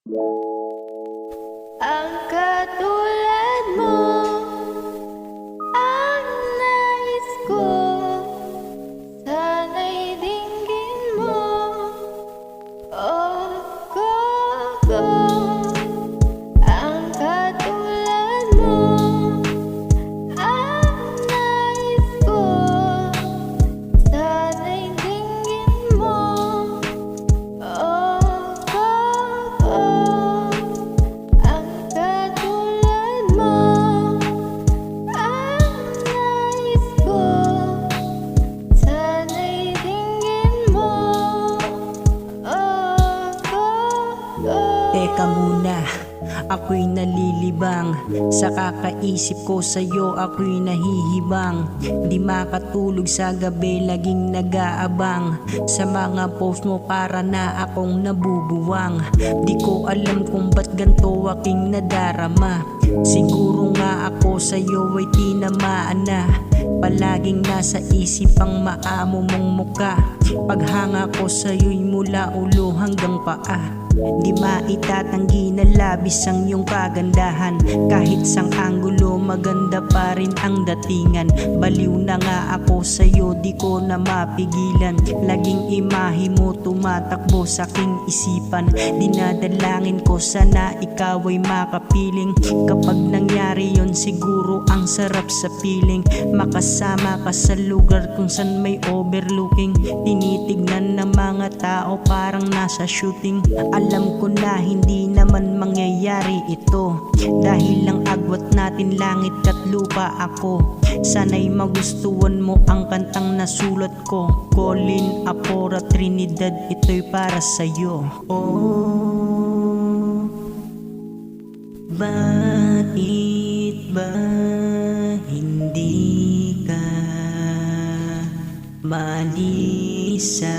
Ang katulad mo ang nais ko, sana'y dinggin mo. Oh, go, go. Ang katulad mo ang nais ko, sana'y dinggin mo. Oh, go, go. Ang katulad mo ang nais ko, sana'y dinggin mo. Oh, go, go. Teka muna, ako'y nalilibang. Sa kakaisip ko sa'yo ako'y nahihibang. Di makatulog sa gabi, laging nag-aabang sa mga post mo para na akong nabubuwang. Di ko alam kung ba't ganto aking nadarama. Siguro nga ako sa'yo ay tinamaan na. Palaging nasa isip ang maamo mong muka. Paghanga ko sa'yo'y mula ulo hanggang paa. Di maitatanggi na labis ang iyong kagandahan. Kahit sang anggulo maganda pa rin ang datingan. Baliw na nga ako sa'yo, di ko na mapigilan. Laging imahe mo tumatakbo sa aking isipan. Dinadalangin ko sana ikaw ay makapiling. Kapag nangyari yon siguro ang sarap sa piling. Makasama ka sa lugar kung saan may overlooking. Tinitignan ng mga tao parang nasa shooting. Alam ko na hindi naman mangyayari ito, dahil lang agwat natin langit at lupa ako. Sana'y magustuhan mo ang kantang nasulat ko. Colin Apora Trinidad, ito'y para sa'yo. Oh, bakit ba hindi ka maalis sa